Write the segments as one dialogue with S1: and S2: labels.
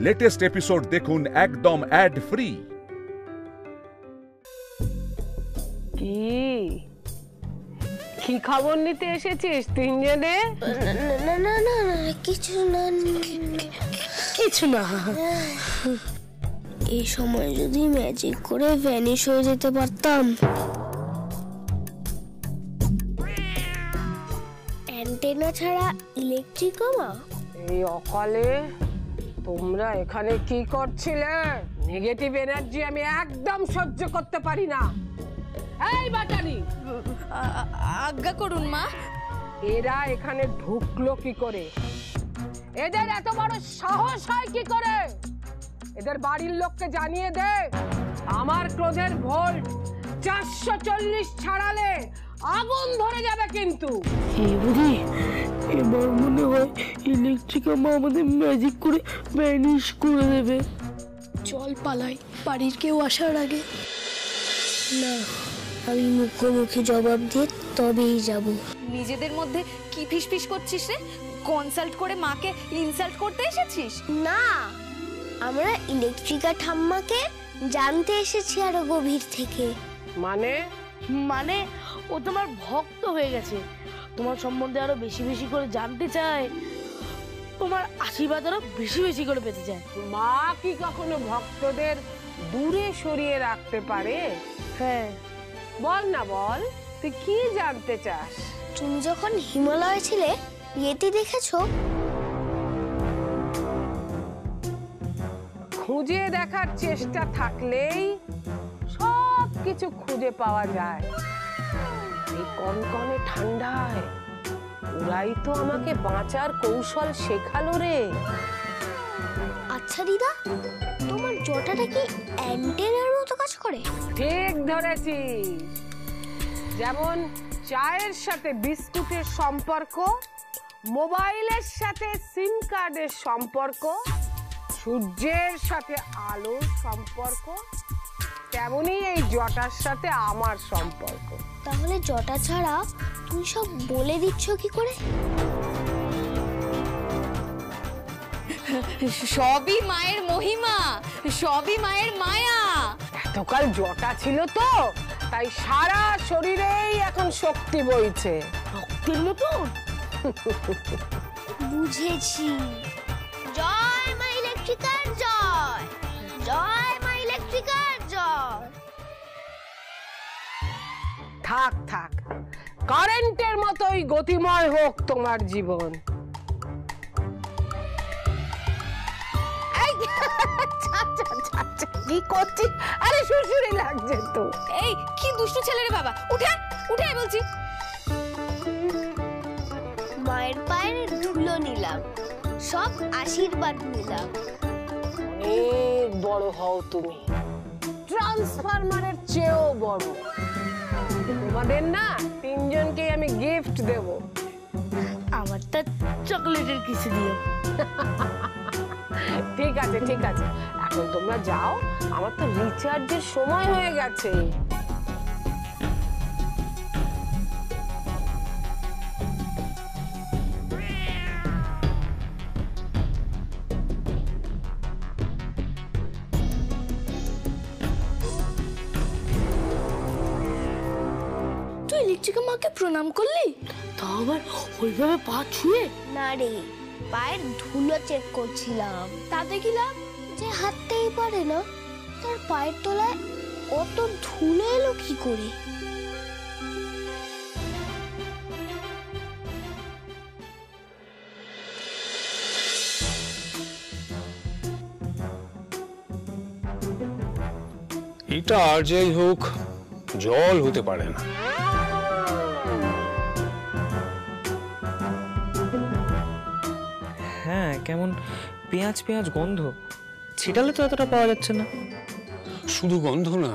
S1: Latest episode দেখুন একদম add free.
S2: কি খবর নিতে এসেছিস তিনজনে?
S3: না না না কিছু না কিছু না। এই সময় যদি ম্যাজিক করে ভ্যানিশ হয়ে যেতে পারতাম। অ্যান্টেনা ছাড়া ইলেকট্রিকও না।
S2: এই অকালে তোমরা এখানে কি করছিলে? নেগেটিভ এনার্জি আমি একদম সহ্য করতে পারি না। এই বাটারি,
S4: আজ্ঞা করুন মা।
S2: এরা এখানে ঢুকলো কি করে? এদের এত বড় সাহস হয় কি করে? এদের বাড়ির লোককে জানিয়ে দে, আমার ক্রোধের ভোল্ট 440 ছাড়ালে আগুন ধরে যাবে কিন্তু।
S5: এবার মনে হয় ইলেকট্রিক মা আমাদের ম্যাজিক করে ভ্যানিশ করে দেবে।
S3: চল পালাই, বাড়ির কেউ আসার আগে। না, আমি মুখোমুখি জবাব দিয়ে তবেই যাব।
S4: নিজেদের মধ্যে কি ফিসফিস করছিস রে? কনসাল্ট করে মাকে ইনসাল্ট করতে এসেছিস?
S3: না, আমরা ইলেকট্রিকা ঠাম্মাকে জানতে এসেছি আরো গভীর থেকে।
S5: মানে ও তোমার ভক্ত হয়ে গেছে, তোমার সম্বন্ধে আরো বেশি বেশি করে জানতে চায়, তোমার আশীর্বাদ আরো বেশি বেশি করে পেতে চায়।
S2: মা কি কখনো ভক্তদের দূরে সরিয়ে রাখতে পারে?
S5: হ্যাঁ,
S2: বল না, বল তুই কি জানতে চাস?
S3: তুমি যখন হিমালয়ে ছিলে ইয়েতি দেখেছো?
S2: খুঁজে দেখার চেষ্টা থাকলেই সব কিছু খুঁজে পাওয়া যায়। এই কনকনে ঠান্ডায় ওরাই তো আমাকে বাঁচার কৌশল শেখালো রে।
S3: আচ্ছা দিদা, তোমার জটাটা কি অ্যান্টেনার মতো কাজ করে?
S2: ঠিক ধরেছিস। যেমন চায়ের সাথে বিস্কুটের সম্পর্ক, মোবাইলের সাথে সিম কার্ডের সম্পর্ক, সূর্যের সাথে আলোর সম্পর্ক, তেমনি এই জটার সাথে আমার সম্পর্ক।
S3: তাহলে জটা ছাড়া তুমি সব বলে দিচ্ছ কি করে?
S4: সবই মায়ের মহিমা, সবই মায়ের মায়া।
S2: এতকাল জটা ছিল তো, তাই সারা শরীরেই এখন শক্তি বইছে।
S5: রক্তের মতো?
S3: বুঝেছি। জয় মা ইলেকট্রিকার জয়, জয় মা ইলেকট্রিকার জয়।
S2: থাক থাক, কারেন্টের মতোই গতিময় হোক তোমার জীবন। কি করছিস? আরে সুরসুরি লাগছে তো।
S4: এই কি দুষ্টু ছেলে রে বাবা, উঠে উঠে বলছি।
S3: মায়ের পায়ের ধুলো নিলাম, সব আশীর্বাদ নিলাম।
S2: অনেক বড় হও তুমি, ট্রান্সফরমারের চেয়েও বড়। তোমাদের না তিনজনকে আমি গিফট দেব।
S5: আমারটা চকলেটের কিছু দিও।
S2: ঠিক আছে ঠিক আছে, এখন তোমরা যাও, আমার তো রিচার্জের সময় হয়ে গেছে।
S3: তুই ইলেকট্রিকা মাকে প্রণাম করলি?
S5: তা আবার ওইভাবে পা ছুঁয়ে?
S3: না রে, পায়ের ধুলো চেক করছিলাম। তাতে কি লাভ? যে হাঁটতেই পারে না, তার পায়ের তলায় অত ধুলো এলো কি করে?
S6: এটা আর যাই হোক জল হতে পারে না।
S7: হ্যাঁ, কেমন পেঁয়াজ পেঁয়াজ গন্ধ, ছিটালে তো এতটা পাওয়া যাচ্ছে না।
S6: শুধু গন্ধ না,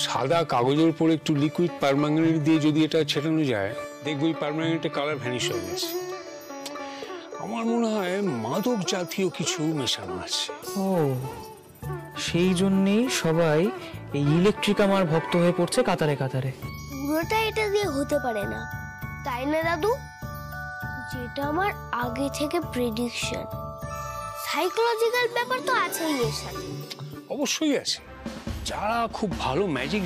S6: সাদা কাগজের উপর একটু লিকুইড পারম্যাঙ্গানেট দিয়ে যদি এটা ছেটানো যায়, দেখবো এই পারম্যাঙ্গানেটের কালার ভ্যানিশ হয়ে গেছে। আমার মনে হয় মাদক জাতীয় কিছু মেশানো আছে।
S7: ও, সেই জন্যেই সবাই এই ইলেকট্রিক আমার ভক্ত হয়ে পড়ছে কাতারে কাতারে।
S3: পুরোটা এটা দিয়ে হতে পারে না, তাই না দাদু? যেটা আমার আগে থেকে প্রেডিকশন। সাইকোলজিক্যাল ব্যাপার তো আছেই এর সাথে।
S6: অবশ্যই আছে। যারা খুব ভালো ম্যাজিক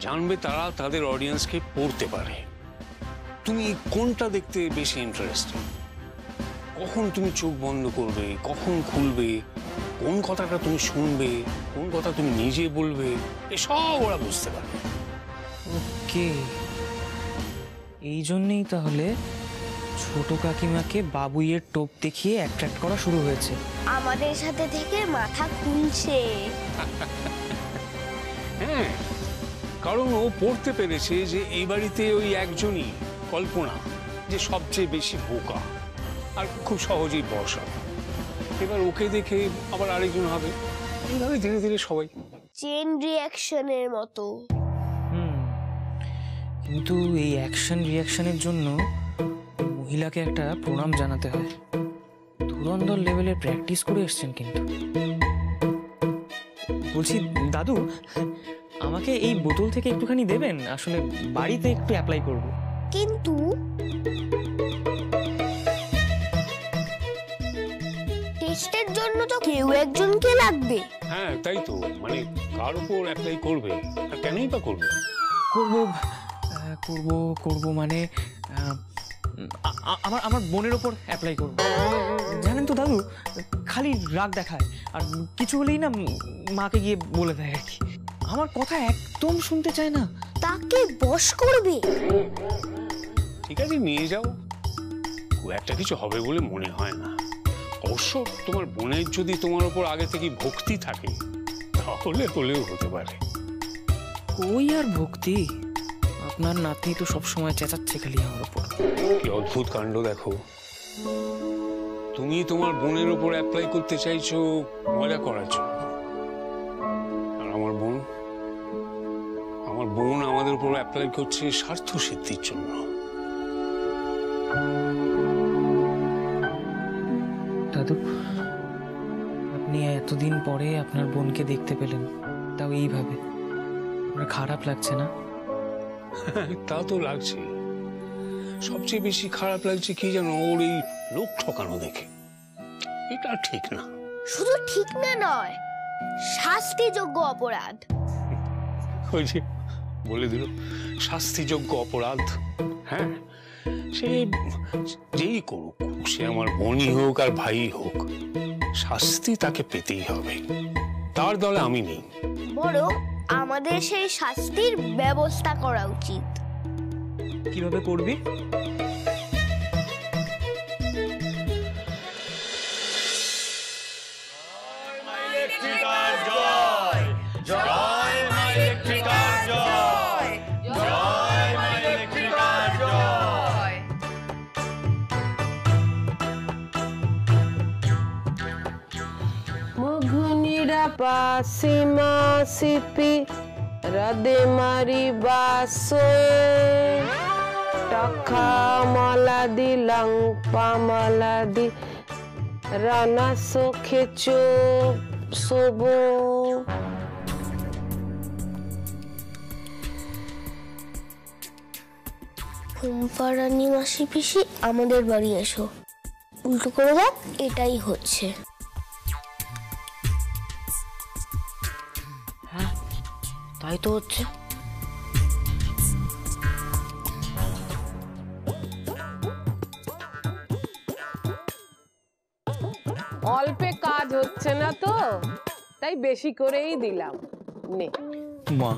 S6: জানবে তারা তাদের অডিয়েন্সকে পড়তে পারে। তুমি কোনটা দেখতে বেশি ইন্টারেস্টেড, কখন তুমি চোখ বন্ধ করবে, কখন খুলবে, কোন কথাটা তুমি শুনবে, কোন কথা তুমি নিজে বলবে, এসব ওরা বুঝতে পারবে।
S7: ওকে, এই জন্যই তাহলে ছোট কাকিমাকে বাবুইয়ের টোপ দেখিয়ে অ্যাট্রাক্ট করা শুরু হয়েছে।
S3: আমাদের সাথে থেকে মাথা খুলছে।
S6: হ্যাঁ, কারণ ও পড়তে পেরেছে যে এই বাড়িতে ওই একজনই কল্পনা যে সবচেয়ে বেশি বোকা আর খুব সহজেই বসা। এবার ওকে দেখে আবার আরেকজন হবে, এইভাবে ধীরে ধীরে সবাই।
S3: চেন রিঅ্যাকশনের মতো।
S7: কিন্তু এই অ্যাকশন রিঅ্যাকশনের জন্য মহিলাকে একটা প্রণাম জানাতে হয়। ধুরন্ধর লেভেলের প্র্যাকটিস করে এসছেন। কিন্তু বলছি দাদু, আমাকে এই বোতল থেকে একটুখানি দেবেন, আসলে বাড়িতে একটু অ্যাপ্লাই করব।
S3: কিন্তু টেস্টের জন্য তো কেউ একজনকে লাগবে।
S6: হ্যাঁ তাই তো, মানে কার উপর অ্যাপ্লাই করবে আর কেনই বা করবে?
S7: করব মানে আমার বোনের ওপর অ্যাপ্লাই করব। জানেন তো দাদু, খালি রাগ দেখায় আর কিছু হলেই না মাকে গিয়ে বলে দেয় আর কি। আমার কথা একদম শুনতে চায় না।
S3: তাকে বশ করবে?
S6: ঠিক আছে, নিয়ে যাও, খুব একটা কিছু হবে বলে মনে হয় না। অবশ্য তোমার বোনের যদি তোমার উপর আগে থেকে ভক্তি থাকে তাহলে হলেও হতে পারে।
S7: কই আর ভক্তি, আপনার নাতনি তো সবসময় চেঁচাচ্ছে খালি আমার উপর।
S6: কি অদ্ভুত কাণ্ড দেখো, তুমি তোমার বোনের উপর অ্যাপ্লাই করতে চাইছো মজা করার জন্য, আর আমার বোন আমাদের উপর অ্যাপ্লাই করছে স্বার্থ সিদ্ধির জন্য।
S7: দাদু, আপনি এতদিন পরে আপনার বোনকে দেখতে পেলেন, তাও এইভাবে, আপনার খারাপ লাগছে না?
S6: তা তো লাগছে। সবচেয়ে বেশি খারাপ লাগছে কি জানো, ওর এই লোক ঠকানো দেখে। এটা ঠিক না।
S3: শুধু ঠিক না নয়, শাস্তিযোগ্য অপরাধ।
S6: ওই যে বলে দিল, শাস্তিযোগ্য অপরাধ। হ্যাঁ, সে যেই করুক, সে আমার বোনই হোক আর ভাই হোক, শাস্তি তাকে পেতেই হবে। তার দলে আমি নেই।
S3: বরং আমাদের সেই শাস্তির ব্যবস্থা করা উচিত।
S7: কিভাবে করবি?
S2: Pasima sipi rade mari basoe taka maladi lang pamaladi rana sokhecho sobo।
S3: ঘুমপাড়ানি মাসি পিসি আমাদের বাড়ি এসো, উল্টো করে দেখ, এটাই হচ্ছে।
S5: তাই তো হচ্ছে।
S2: অল্পে কাজ হচ্ছে না তো, তাই বেশি করেই দিলাম। নে
S7: মা,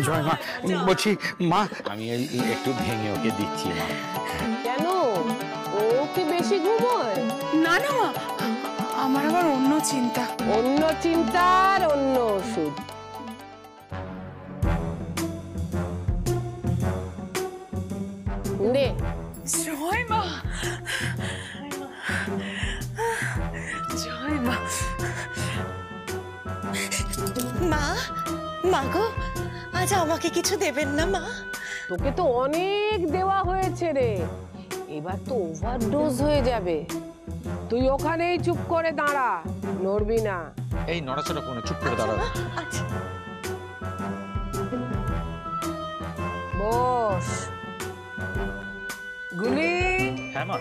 S8: জয় মা। বলছি মা, আমি একটু ভেঙে ওকে দিচ্ছি মা।
S2: কেন, ও কি বেশি ঘুমোয়?
S9: না না মা, আমার আবার অন্য চিন্তা।
S2: অন্য চিন্তার অন্য ওষুধ। নে।
S9: জয় মা, জয় মা। মা, মা গো, আজ আমাকে কিছু দেবেন না মা?
S2: তোকে তো অনেক দেওয়া হয়েছে রে, এবার তো ওভারডোজ হয়ে যাবে। তুই ওখানেই চুপ করে দাঁড়া, নড়বি না।
S8: এই নড়াচড়া কোনো, চুপ করে দাঁড়াও।
S9: আচ্ছা।
S2: বস। গুলি।
S7: হ্যাঁ মা।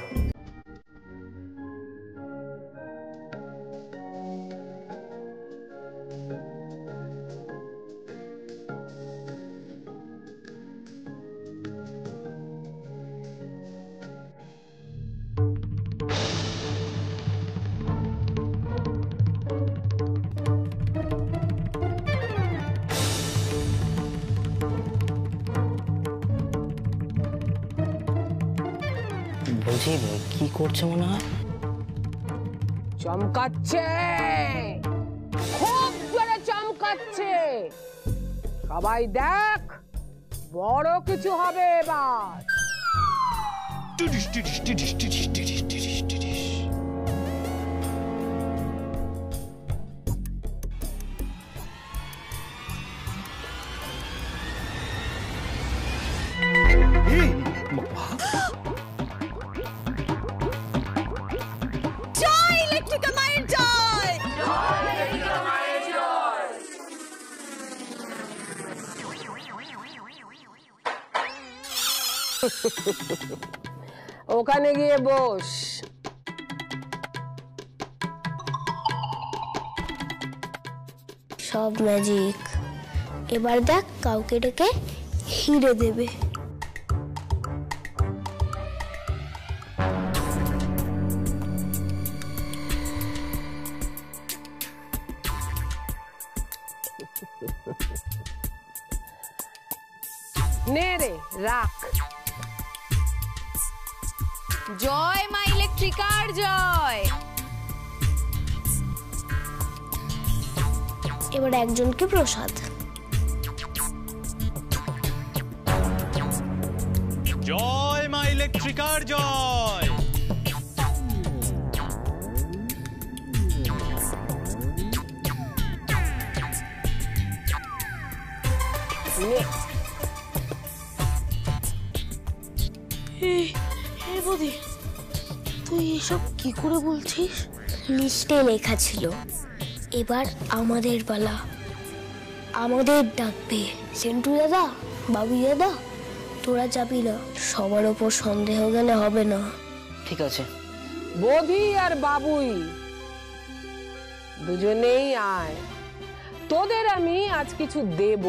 S5: বলছি কি করছে মনে হয়?
S2: চমকাচ্ছে, খুব জোরে চমকাচ্ছে। সবাই দেখ, বড় কিছু হবে এবার।
S9: জয় ইলেকট্রিকা মায়ের জয়।
S2: ওখানে গিয়ে বস।
S3: সব ম্যাজিক। এবার দেখ কাউকে ডেকে হিরে দেবে।
S2: নে রে, রাখ।
S4: জয় মা ইলেকট্রিকার জয়।
S3: এবার একজনকে প্রসাদ।
S7: জয় মা ইলেকট্রিকার জয়।
S2: নে।
S5: বৌদি তুই এসব কি করে বলছিস?
S3: লিস্টে লেখা ছিল এবার আমাদের পালা, আমাদের ডাকবে। সেন্টু দাদা, বাবু দাদা, তোরা যাবি না। সবার ওপর সন্দেহ গেলে হবে না।
S5: ঠিক আছে।
S2: বধি আর বাবুই দুজনেই আয়। তোদের আমি আজ কিছু দেব।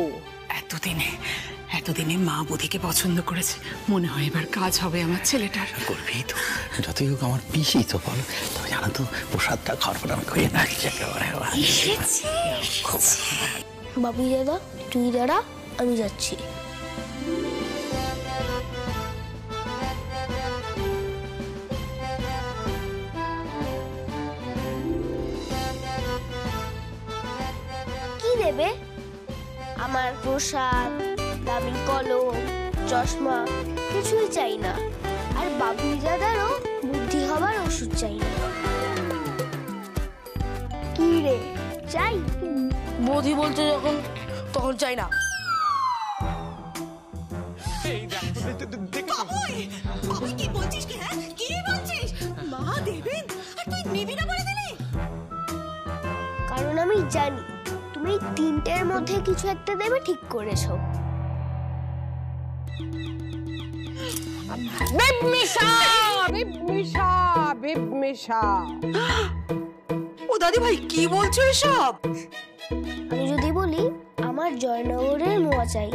S10: এতদিনে মা বুধিকে পছন্দ করেছে, মনে হয় এবার কাজ হবে আমার ছেলেটার।
S8: করবেই তো, যতই হোক আমার পিসি তো বলো। তবে জানো তো প্রসাদটা খাওয়ার পর আমি খেয়ে না
S3: বাবু দাদা তুই দাঁড়া, আমি যাচ্ছি। কি দেবে? আমার প্রসাদ, দামি কলম, চশমা কিছুই চাই না। আর বাবু দাদারও বুদ্ধি হবার ওষুধ চাই না। কি রে চাই?
S5: বৌদি বলছে যখন তখন চাই না।
S9: বাবুই কি বলছিস? কি হ্যাঁ কি বলছিস? মা দেবেন আর তুই নিবি না বলে দিলি?
S3: কারণ আমি জানি তুমি তিনটের মধ্যে কিছু একটা দেবে ঠিক করেছো।
S9: ও দাদি ভাই কি বলছো এসব?
S3: আমি যদি বলি আমার জয়নগরের মোয়া চাই,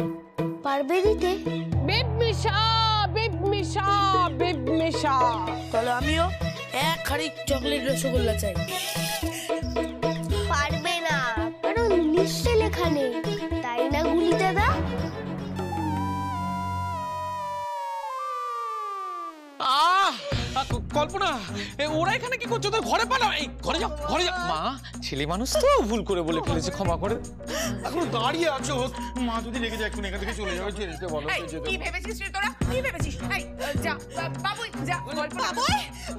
S3: পারবে দিতে?
S5: তাহলে আমিও এক হাড়ি চকলেট রসগোল্লা চাই।
S3: পারবে না, কারণ লিস্টে লেখা নেই, তাই না গুলি দাদা?
S7: কল্পনা, ওরা এখানে কি করছো? ঘরে পালাও, এই ঘরে যাও, ঘরে যাও। মা ছেলে মানুষ তো, ভুল করে বলে ফেলেছে, ক্ষমা করে। এখন দাঁড়িয়ে আছো, মা যদি রেগে যায় এখন এখান থেকে চলে যাবে। যেতে বলো।
S9: কি ভেবেছিস তোরা? কি ভেবেছিস? যা বাবুই যা।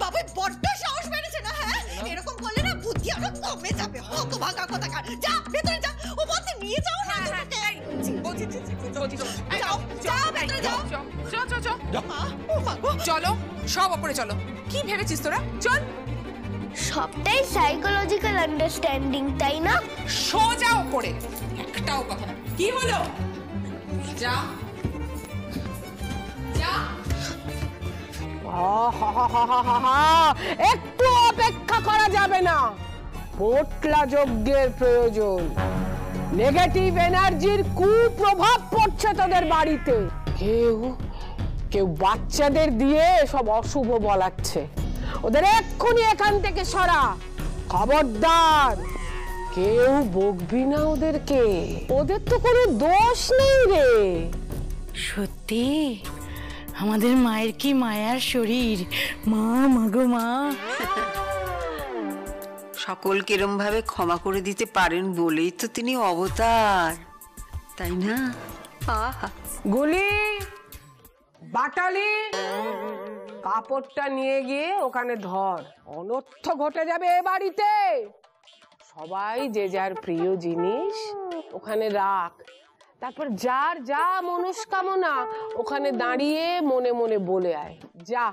S9: বাবুই বড্ড সাহস বেড়েছে না? হ্যাঁ এরকম করলে না বুদ্ধি আরো কমে যাবে। হতভাগা কোথাকার। যা ভেতরে যা। ও বলতে নিয়ে যাও না।
S10: চলো সব ওপরে চলো। কি ভেবেছিস তোরা? চল।
S3: সবটাই সাইকোলজিক্যাল আন্ডারস্ট্যান্ডিং, তাই না?
S10: সোজা ওপরে, একটাও কথা না। কি হলো? যা যা।
S2: একটু অপেক্ষা করা যাবে না, পোটলা যজ্ঞের প্রয়োজন। নেগেটিভ এনার্জির কুপ্রভাব পড়ছে তোদের বাড়িতে। কেউ কেউ বাচ্চাদের দিয়ে সব অশুভ বলাচ্ছে। ওদের এক্ষুনি এখান থেকে সরা, খবরদার। কেউ বকবি না ওদেরকে, ওদের তো কোনো দোষ নেই রে।
S5: সত্যি আমাদের মায়ের কি মায়ার শরীর, মা মাগো মা।
S11: সকলকে এরম ভাবে ক্ষমা করে দিতে পারেন বলেই তো তিনি অবতার, তাই না?
S2: গুলি, বাটালি, কাপড়টা নিয়ে গিয়ে ওখানে ধর। অনর্থ ঘটে যাবে এ বাড়িতে। সবাই যে যার প্রিয় জিনিস ওখানে রাখ, তারপর যার যা মনস্কামনা ওখানে দাঁড়িয়ে মনে মনে বলে আয়। যা।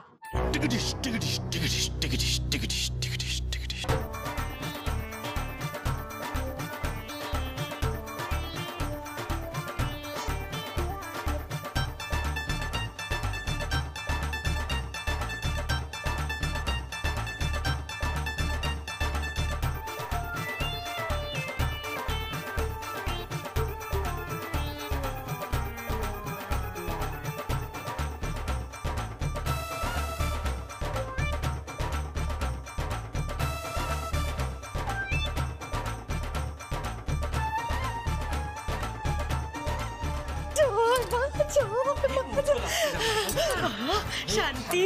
S5: শান্তি,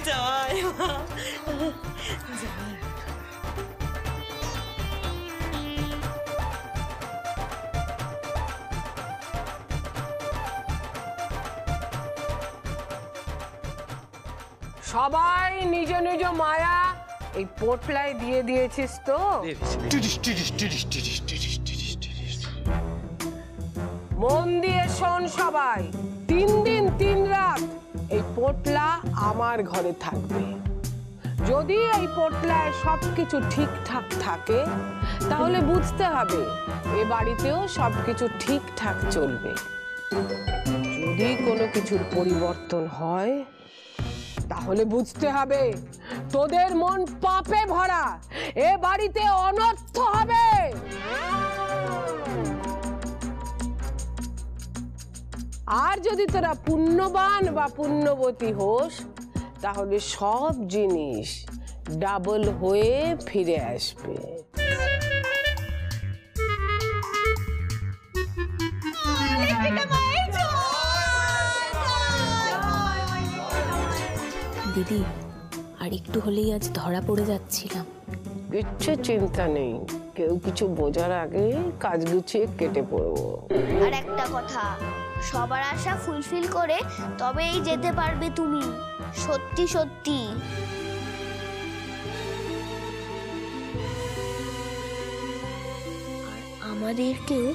S5: জয় মা।
S2: সবাই নিজ নিজ মায়া এই পোটলায় দিয়ে দিয়েছিস তো? মন দিয়ে শোন সবাই, 3 দিন 3 রাত এই পোটলা আমার ঘরে থাকবে। যদি এই পোটলায় সবকিছু ঠিকঠাক থাকে তাহলে বুঝতে হবে এ বাড়িতেও সবকিছু ঠিকঠাক চলবে। যদি কোনো কিছুর পরিবর্তন হয় তাহলে বুঝতে হবে তোদের মন পাপে ভরা, এ বাড়িতে অনর্থ হবে। আর যদি তোরা পুণ্যবান বা পুণ্যবতী হোস তাহলে সব জিনিস ডাবল হয়ে ফিরে আসবে।
S3: দিদি, আর একটু হলেই আজ ধরা পড়ে যাচ্ছিলাম।
S2: কিচ্ছু চিন্তা নেই, কেউ কিছু বোঝার আগে কাজ গুছিয়ে কেটে পড়বো।
S3: আর একটা কথা, সবার আশা ফুলফিল করে তবেই যেতে পারবে তুমি, সত্যি সত্যি। আর আমাদেরকেও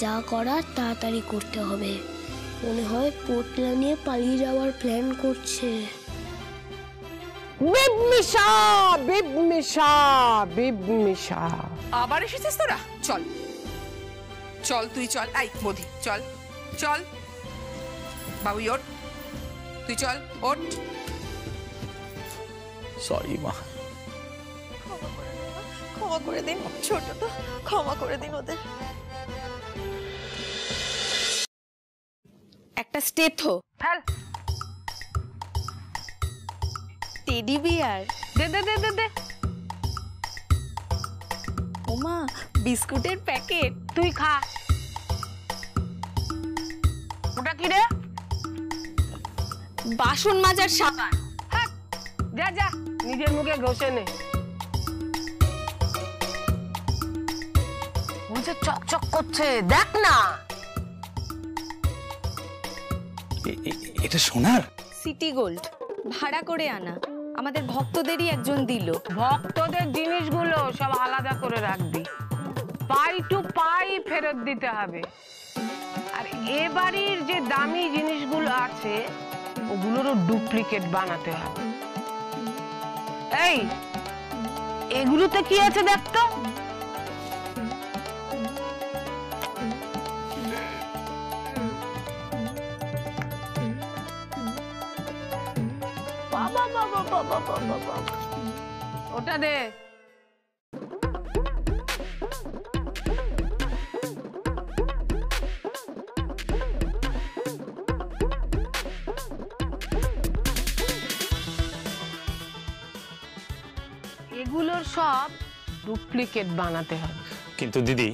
S3: যা করার তাড়াতাড়ি করতে হবে। মনে হয় পোটলা নিয়ে পালিয়ে যাওয়ার প্ল্যান করছে।
S2: বিবমিশা, বিবমিশা, বিবমিশা।
S9: আবার এসেছিস তোরা? চল চল, তুই চল। আই মোদি, চল চল। বাবু ওঠ, তুই চল, ওঠ।
S7: সরি মা।
S9: ক্ষমা করে দিন, ছোটটা ক্ষমা করে দিন ওদের।
S4: একটা স্টেথো,
S2: ফেল।
S4: টেডি বিয়ার,
S2: দে দে দে দে দে।
S4: ওমা বিস্কুটের প্যাকেট,
S2: তুই খা। ওটা কি রে?
S4: বাসন মাজার সাবান।
S2: হ্যাঁ, যা যা নিজের মুখে ঘষে নে। মুখে চকচক করছে, দেখ না।
S8: এটা সোনার?
S4: সিটি গোল্ড, ভাড়া করে আনা, আমাদের ভক্তদেরই একজন দিল।
S2: ভক্তদের জিনিসগুলো সব আলাদা করে রাখবি, পাই টু পাই ফেরত দিতে হবে। আর এ বাড়ির যে দামি জিনিসগুলো আছে ওগুলোরও ডুপ্লিকেট বানাতে হবে। এই এগুলোতে কি আছে দেখ তো। বাবা ওটা দে। এগুলোর সব ডুপ্লিকেট বানাতে হবে।
S12: কিন্তু দিদি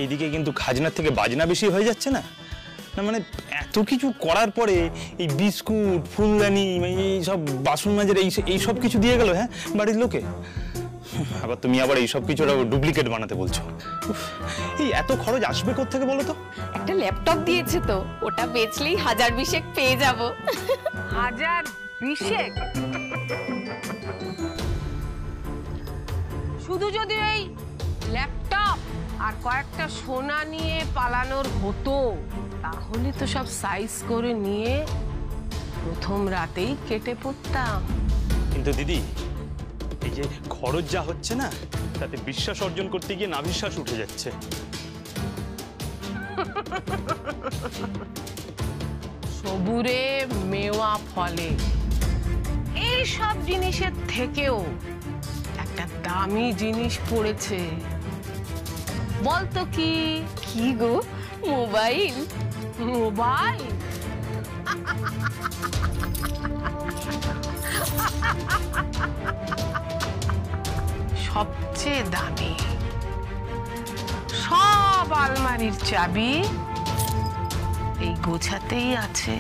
S12: এইদিকে কিন্তু খাজনার থেকে বাজনা বেশি হয়ে যাচ্ছে না? না মানে এত কিছু করার পরে এই বিস্কুট, ফুলদানি, এই সব বাসন মাজার এই সব কিছু দিয়ে গেল, হ্যাঁ, বাড়ির লোকে। আবার তুমি আবার এই সব কিছু ডুপ্লিকেট বানাতে বলছো। এই এত খরচ আসবে কোত্থেকে বলো তো?
S4: একটা ল্যাপটপ দিয়েছে তো, ওটা বেচলেই 1000-20 পেয়ে যাব।
S2: 1000-20? শুধু যদি এই ল্যাপটপ আর কয়েকটা সোনা নিয়ে পালানোর হতো, তাহলে তো সব সাইজ করে নিয়ে প্রথম রাতেই কেটে পড়তাম।
S12: কিন্তু দিদি, এই যে খরচ যা হচ্ছে না, তাতে বিশ্বাস অর্জন করতে গিয়ে নাভিশ্বাস উঠে যাচ্ছে।
S2: সবুরে মেওয়া ফলে। এই সব জিনিসের থেকেও একটা দামি জিনিস পড়েছে। বলতো কি?
S4: কি গো? মোবাইল।
S2: মোবাইল? সবচেয়ে দামি। সব আলমারির চাবি এই গোছাতেই আছে।